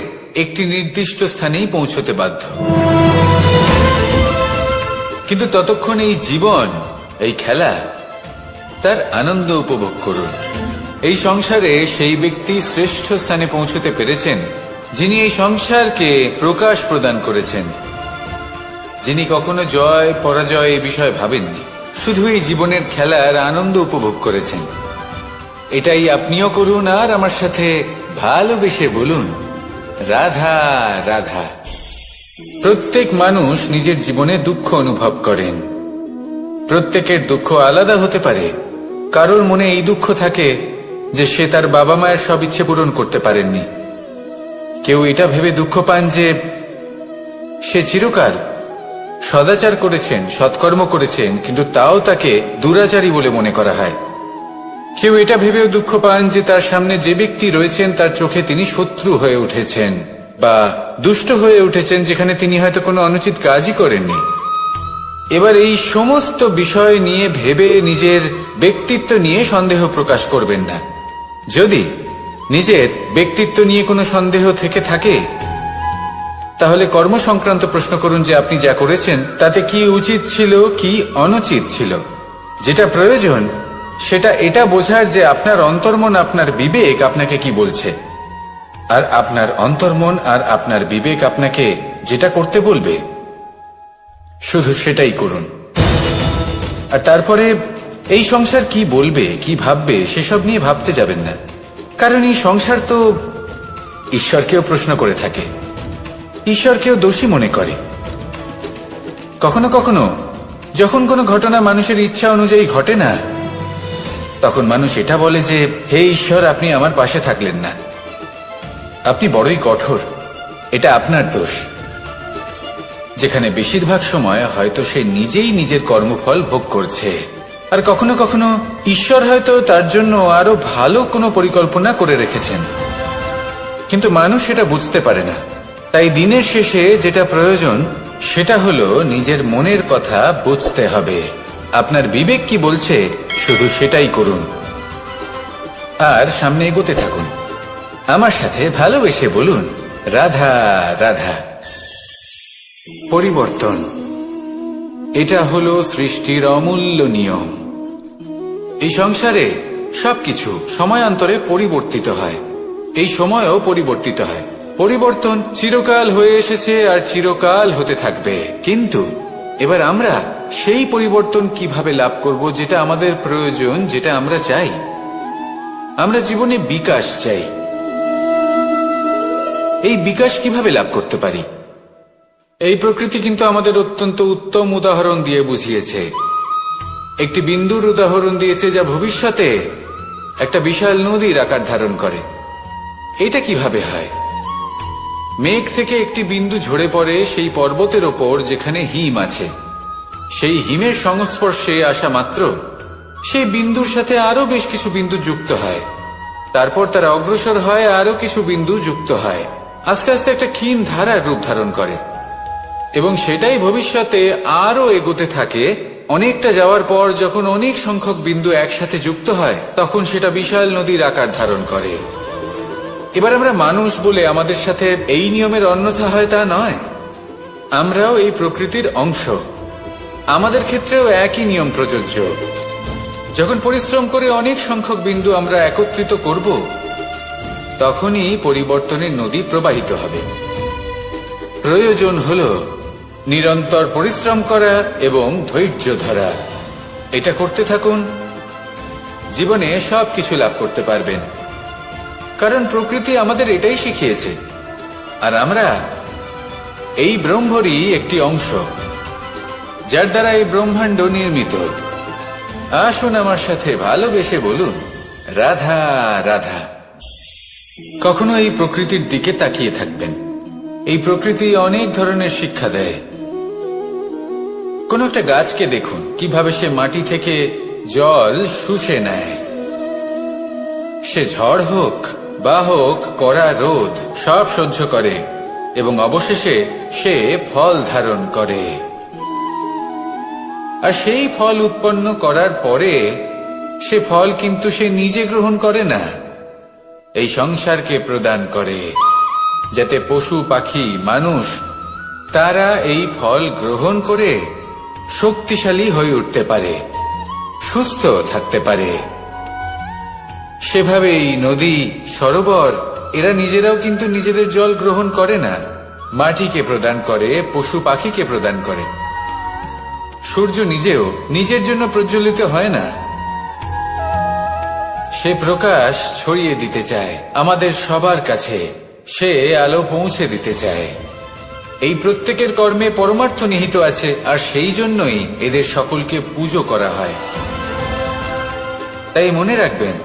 একটি নির্দিষ্ট স্থানেই পৌঁছতে বাধ্য, কিন্তু ততক্ষণ এই জীবন, এই খেলা, তার আনন্দ উপভোগ করুন। এই সংসারে সেই ব্যক্তি শ্রেষ্ঠ স্থানে পৌঁছতে পেরেছেন যিনি এই সংসারকে প্রকাশ প্রদান করেছেন, যিনি কখনো জয় পরাজয় এই বিষয়ে ভাবেননি, শুধু এই জীবনের খেলার আনন্দ উপভোগ করেছেন। এটাই আপনিও করুন, আর আমার সাথে ভালোবেসে বলুন, রাধা রাধা। প্রত্যেক মানুষ নিজের জীবনে দুঃখ অনুভব করেন। প্রত্যেকের দুঃখ আলাদা হতে পারে। কারোর মনে এই দুঃখ থাকে যে সে তার বাবা মায়ের সব ইচ্ছে পূরণ করতে পারেননি। কেউ এটা ভেবে দুঃখ পান যে সে চিরকাল সদাচার করেছেন, সৎকর্ম করেছেন, কিন্তু তাও তাকে দুরাচারী বলে মনে করা হয়। কেউ এটা ভেবেও দুঃখ পান যে তার সামনে যে ব্যক্তি রয়েছেন তার চোখে তিনি শত্রু হয়ে উঠেছেন বা দুষ্ট হয়ে উঠেছেন, যেখানে তিনি হয়তো কোনো অনুচিত কাজই করেননি। এবার এই সমস্ত বিষয় নিয়ে ভেবে নিজের ব্যক্তিত্ব নিয়ে সন্দেহ প্রকাশ করবেন না। যদি নিজের ব্যক্তিত্ব নিয়ে কোনো সন্দেহ থেকে থাকে তাহলে কর্ম সংক্রান্ত প্রশ্ন করুন যে আপনি যা করেছেন তাতে কি উচিত ছিল, কি অনুচিত ছিল। যেটা প্রয়োজন সেটা এটা বোঝার যে আপনার অন্তর্মন, আপনার বিবেক আপনাকে কি বলছে, আর আপনার অন্তর্মন আর আপনার বিবেক আপনাকে যেটা করতে বলবে শুধু সেটাই করুন। আর তারপরে এই সংসার কি বলবে, কি ভাববে সেসব নিয়ে ভাবতে যাবেন না, কারণ এই সংসার তো ঈশ্বরকেও প্রশ্ন করে থাকে, ঈশ্বরকেও দোষী মনে করে। কখনো কখনো যখন কোনো ঘটনা মানুষের ইচ্ছা অনুযায়ী ঘটে না, তখন মানুষ এটা বলে যে হে ঈশ্বর, আপনি আমার পাশে থাকলেন না, আপনি বড়ই কঠোর, এটা আপনার দোষ। যেখানে বেশিরভাগ সময় হয়তো সে নিজেই নিজের কর্মফল ভোগ করছে, আর কখনো কখনো ঈশ্বর হয়তো তার জন্য আরো ভালো কোনো পরিকল্পনা করে রেখেছেন, কিন্তু মানুষ এটা বুঝতে পারে না। তাই দিনের শেষে যেটা প্রয়োজন সেটা হলো নিজের মনের কথা বুঝতে হবে। আপনার বিবেক কি বলছে শুধু সেটাই করুন, আর সামনে এগোতে থাকুন। আমার সাথে ভালোবেসে বলুন, রাধা রাধা। পরিবর্তন, এটা হলো সৃষ্টির অমূল্য নিয়ম। এই সংসারে সবকিছু সময়ান্তরে পরিবর্তিত হয়, এই সময়ও পরিবর্তিত হয়। পরিবর্তন চিরকাল হয়ে এসেছে আর চিরকাল হতে থাকবে, কিন্তু এবার আমরা সেই পরিবর্তন কিভাবে লাভ করব যেটা আমাদের প্রয়োজন, যেটা আমরা চাই। আমরা জীবনে বিকাশ চাই। এই বিকাশ কিভাবে লাভ করতে পারি? এই প্রকৃতি কিন্তু আমাদের অত্যন্ত উত্তম উদাহরণ দিয়ে বুঝিয়েছে। একটি বিন্দুর উদাহরণ দিয়েছে যা ভবিষ্যতে একটা বিশাল নদীর আকার ধারণ করে। এটা কিভাবে হয়? মেঘ থেকে একটি বিন্দু ঝরে পড়ে সেই পর্বতের ওপর যেখানে হিম আছে। সেই হিমের সংস্পর্শে আসা মাত্র সেই বিন্দুর সাথে আরো বেশ কিছু বিন্দু যুক্ত হয়, তারপর তারা অগ্রসর হয়, আরো কিছু বিন্দু যুক্ত হয়, আস্তে আস্তে একটা ক্ষীণ ধারার রূপ ধারণ করে, এবং সেটাই ভবিষ্যতে আরো এগোতে থাকে। অনেকটা যাওয়ার পর যখন অনেক সংখ্যক বিন্দু একসাথে যুক্ত হয়, তখন সেটা বিশাল নদীর আকার ধারণ করে। এবার আমরা মানুষ বলে আমাদের সাথে এই নিয়মের অন্যথা হয় তা নয়। আমরাও এই প্রকৃতির অংশ, আমাদের ক্ষেত্রেও একই নিয়ম প্রযোজ্য। যখন পরিশ্রম করে অনেক সংখ্যক বিন্দু আমরা একত্রিত করব, তখনই পরিবর্তনের নদী প্রবাহিত হবে। প্রয়োজন হলো নিরন্তর পরিশ্রম করা এবং ধৈর্য ধরা। এটা করতে থাকুন, জীবনে সবকিছু লাভ করতে পারবেন, কারণ প্রকৃতি আমাদের এটাই শিখিয়েছে, আর আমরা এই ব্রহ্মরই একটি অংশ, যার দ্বারা এই ব্রহ্মাণ্ড নির্মিত। আসুন আমার সাথে ভালোবেসে বলুন, রাধা রাধা। কখনো এই প্রকৃতির দিকে তাকিয়ে থাকবেন। এই প্রকৃতি অনেক ধরনের শিক্ষা দেয়। কোন একটা গাছকে দেখুন, কিভাবে সে মাটি থেকে জল শুষে নেয়। সে ঝড় হোক বা হোক কড়া রোদ, সব সহ্য করে এবং অবশেষে সে ফল ধারণ করে। আর সেই ফল উৎপন্ন করার পরে সে ফল কিন্তু সে নিজে গ্রহণ করে না, এই সংসারকে প্রদান করে, যাতে পশু পাখি মানুষ তারা এই ফল গ্রহণ করে শক্তিশালী হয়ে উঠতে পারে, সুস্থ থাকতে পারে। সেভাবেই নদী, সরোবর এরা নিজেরাও কিন্তু নিজেদের জল গ্রহণ করে না, মাটিকে প্রদান করে, পশু পাখিকে প্রদান করে। সূর্য নিজেও নিজের জন্য প্রজ্বলিত হয় না, সে প্রকাশ ছড়িয়ে দিতে চায় আমাদের সবার কাছে, সে আলো পৌঁছে দিতে চায়। এই প্রত্যেকের কর্মে পরমার্থ নিহিত আছে, আর সেই জন্যই এদের সকলকে পুজো করা হয়। তাই মনে রাখবেন,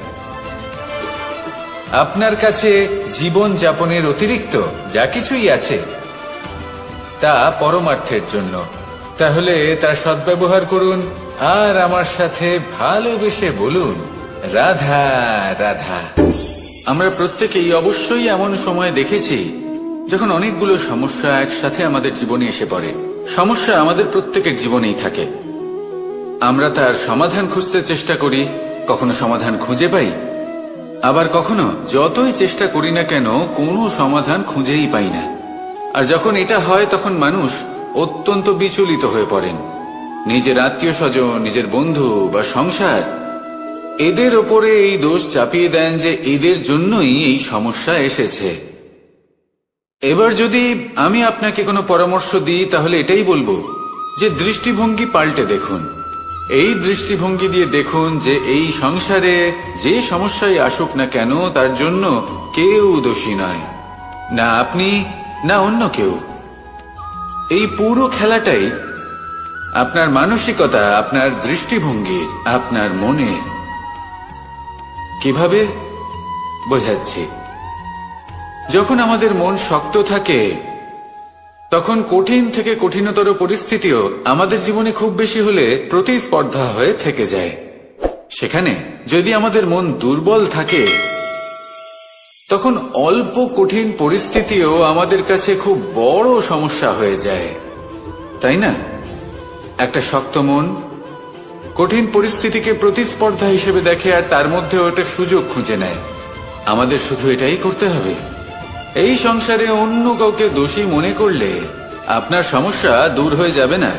আপনার কাছে জীবন যাপনের অতিরিক্ত যা কিছুই আছে তা পরমার্থের জন্য। তাহলে তার সদ্ব্যবহার করুন, আর আমার সাথে ভালোবেসে বলুন, রাধা রাধা। আমরা প্রত্যেকেই অবশ্যই এমন সময় দেখেছি যখন অনেকগুলো সমস্যা একসাথে আমাদের জীবনে এসে পড়ে। সমস্যা আমাদের প্রত্যেকের জীবনেই থাকে। আমরা তার সমাধান খুঁজতে চেষ্টা করি, কখনো সমাধান খুঁজে পাই, আবার কখনো যতই চেষ্টা করি না কেন কোনো সমাধান খুঁজেই পাই না। আর যখন এটা হয় তখন মানুষ অত্যন্ত বিচলিত হয়ে পড়েন। নিজের আত্মীয় স্বজন, নিজের বন্ধু বা সংসার, এদের ওপরে এই দোষ চাপিয়ে দেন যে এদের জন্যই এই সমস্যা এসেছে। এবার যদি আমি আপনাকে কোনো পরামর্শ দিই, তাহলে এটাই বলবো যে দৃষ্টিভঙ্গি পাল্টে দেখুন। এই দৃষ্টিভঙ্গি দিয়ে দেখুন যে এই সংসারে যে সমস্যায় আসুক না কেন তার জন্য কেউ দোষী নয়, না আপনি না অন্য কেউ। এই পুরো খেলাটাই আপনার মানসিকতা, আপনার দৃষ্টিভঙ্গি, আপনার মনের। কিভাবে বোঝাচ্ছি? যখন আমাদের মন শক্ত থাকে তখন কঠিন থেকে কঠিনতর পরিস্থিতিও আমাদের জীবনে খুব বেশি হলে প্রতিস্পর্ধা হয়ে থেকে যায়। সেখানে যদি আমাদের মন দুর্বল থাকে, তখন অল্প কঠিন পরিস্থিতিও আমাদের কাছে খুব বড় সমস্যা হয়ে যায়, তাই না? একটা শক্ত মন কঠিন পরিস্থিতিকে প্রতিস্পর্ধা হিসেবে দেখে আর তার মধ্যে ওটা সুযোগ খুঁজে নেয়। আমাদের শুধু এটাই করতে হবে। এই সংসারে অন্য কাউকে দোষী মনে করলে আপনার সমস্যা দূর হয়ে যাবে না।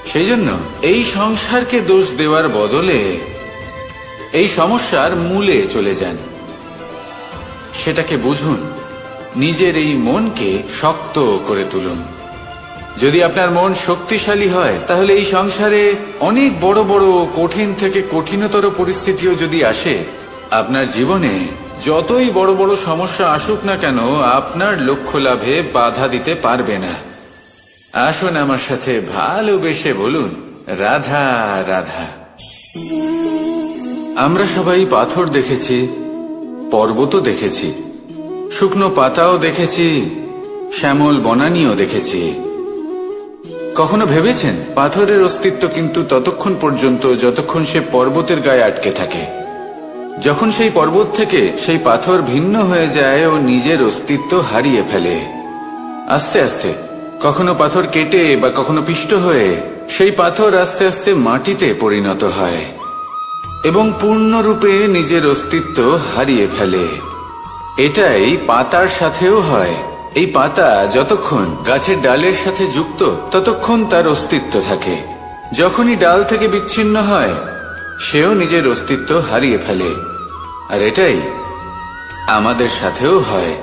সেই জন্য এই সংসারকে দোষ দেওয়ার বদলে এই সমস্যার মূলে চলে যান, সেটাকে বুঝুন, নিজের এই মনকে শক্ত করে তুলুন। যদি আপনার মন শক্তিশালী হয়, তাহলে এই সংসারে অনেক বড় বড় কঠিন থেকে কঠিনতর পরিস্থিতিও যদি আসে, আপনার জীবনে যতই বড় বড় সমস্যা আসুক না কেন, আপনার লক্ষ্য লাভে বাধা দিতে পারবে না। আসুন আমার সাথে ভালোবেসে বলুন, রাধা রাধা। আমরা সবাই পাথর দেখেছি, পর্বতও দেখেছি, শুকনো পাতাও দেখেছি, শ্যামল বনানীও দেখেছি। কখনো ভেবেছেন পাথরের অস্তিত্ব কিন্তু ততক্ষণ পর্যন্ত যতক্ষণ সে পর্বতের গায়ে আটকে থাকে। যখন সেই পর্বত থেকে সেই পাথর ভিন্ন হয়ে যায় ও নিজের অস্তিত্ব হারিয়ে ফেলে, আস্তে আস্তে কখনো পাথর কেটে বা কখনো পিষ্ট হয়ে সেই পাথর আস্তে আস্তে মাটিতে পরিণত হয় এবং পূর্ণরূপে নিজের অস্তিত্ব হারিয়ে ফেলে। এটাই পাতার সাথেও হয়। এই পাতা যতক্ষণ গাছের ডালের সাথে যুক্ত, ততক্ষণ তার অস্তিত্ব থাকে। যখনই ডাল থেকে বিচ্ছিন্ন হয়, সেও নিজের অস্তিত্ব হারিয়ে ফেলে। আর এটাই আমাদের সাথেও হয়।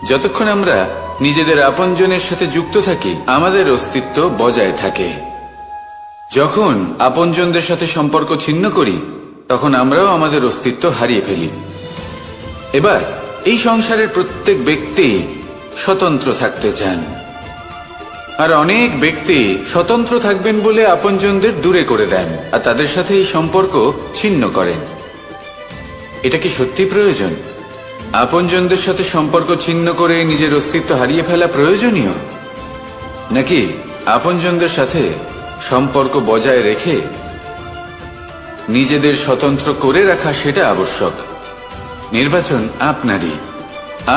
যতক্ষণ আমরা নিজেদের আপনজনের সাথে যুক্ত থাকি, আমাদের অস্তিত্ব বজায় থাকে। যখন আপনজনদের সাথে সম্পর্ক ছিন্ন করি, তখন আমরাও আমাদের অস্তিত্ব হারিয়ে ফেলি। এবার এই সংসারের প্রত্যেক ব্যক্তি স্বতন্ত্র থাকতে চান, আর অনেক ব্যক্তি স্বতন্ত্র থাকবেন বলে আপনজনদের দূরে করে দেন আর তাদের সাথে এই সম্পর্ক ছিন্ন করেন। এটা কি সত্যি প্রয়োজন? আপনজনদের সাথে সম্পর্ক ছিন্ন করে নিজের অস্তিত্ব হারিয়ে ফেলা প্রয়োজনীয়, নাকি আপনজনদের সাথে সম্পর্ক বজায় রেখে নিজেদের স্বতন্ত্র করে রাখা সেটা আবশ্যক? নির্বাচন আপনারই।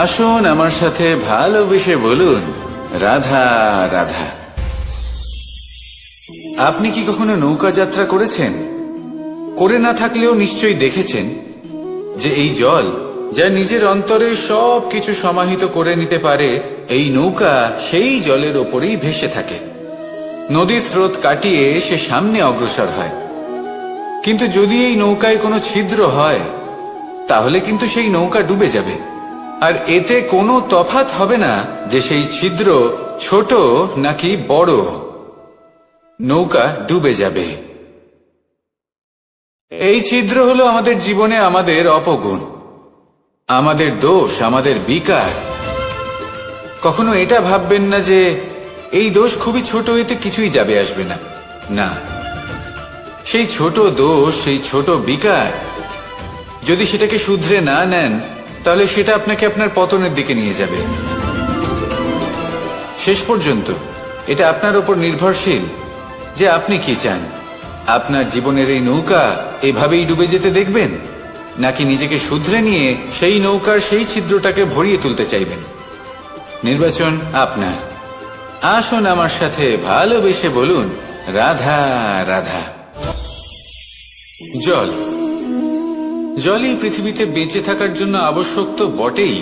আসুন আমার সাথে ভালোবেসে বলুন, রাধা রাধা। আপনি কি কখনো নৌকা যাত্রা করেছেন? করে না থাকলেও নিশ্চয়ই দেখেছেন যে এই জল যা নিজের অন্তরে সব কিছু সমাহিত করে নিতে পারে, এই নৌকা সেই জলের ওপরেই ভেসে থাকে। নদীর স্রোত কাটিয়ে সে সামনে অগ্রসর হয়। কিন্তু যদি এই নৌকায় কোনো ছিদ্র হয়, তাহলে কিন্তু সেই নৌকা ডুবে যাবে। আর এতে কোনো তফাৎ হবে না যে সেই ছিদ্র ছোট নাকি বড়, নৌকা ডুবে যাবে। এই ছিদ্র হলো আমাদের জীবনে আমাদের অপগুণ, আমাদের দোষ, আমাদের বিকার। কখনো এটা ভাববেন না যে এই দোষ খুবই ছোট, এতে কিছুই যাবে আসবে না। না, সেই ছোট দোষ, সেই ছোট বিকার যদি সেটাকে শুধরে না নেন, তাহলে সেটা আপনাকে আপনার পতনের দিকে নিয়ে যাবে। শেষ পর্যন্ত এটা আপনার উপর নির্ভরশীল যে আপনি কি চান। আপনার জীবনের এই নৌকা এভাবেই ডুবে যেতে দেখবেন, নাকি নিজেকে শুধরে নিয়ে সেই নৌকার সেই ছিদ্রটাকে ভরিয়ে তুলতে চাইবেন? নির্বাচন আপনার। আসুন আমার সাথে ভালোবেসে বলুন, রাধা রাধা। জল, জলই পৃথিবীতে বেঁচে থাকার জন্য আবশ্যক তো বটেই,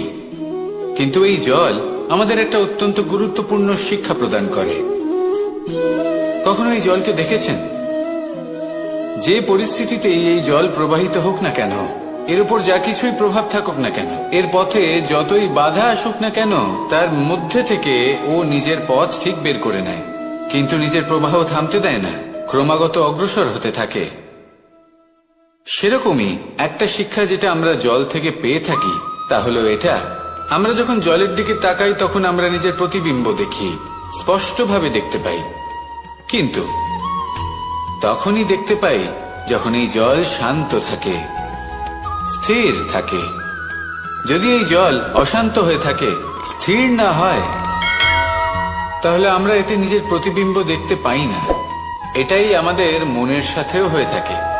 কিন্তু এই জল আমাদের একটা অত্যন্ত গুরুত্বপূর্ণ শিক্ষা প্রদান করে। কখনো এই জলকে দেখেছেন? যে পরিস্থিতিতে এই জল প্রবাহিত হোক না কেন, এর উপর যা কিছুই প্রভাব থাকুক না কেন, এর পথে যতই বাধা আসুক না কেন, তার মধ্যে থেকে ও নিজের পথ ঠিক বের করে নেয়, কিন্তু নিজের প্রবাহ থামতে দেয় না, ক্রমাগত অগ্রসর হতে থাকে। সেরকমই একটা শিক্ষা যেটা আমরা জল থেকে পেয়ে থাকি, তা হলো এটা: আমরা যখন জলের দিকে তাকাই, তখন আমরা নিজের প্রতিবিম্ব দেখি, স্পষ্টভাবে দেখতে পাই। কিন্তু তখনই দেখতে পাই যখন এই জল শান্ত থাকে, স্থির থাকে। যদি এই জল অশান্ত হয়ে থাকে, স্থির না হয়, তাহলে আমরা এতে নিজের প্রতিবিম্ব দেখতে পাই না। এটাই আমাদের মনের সাথেও হয়ে থাকে।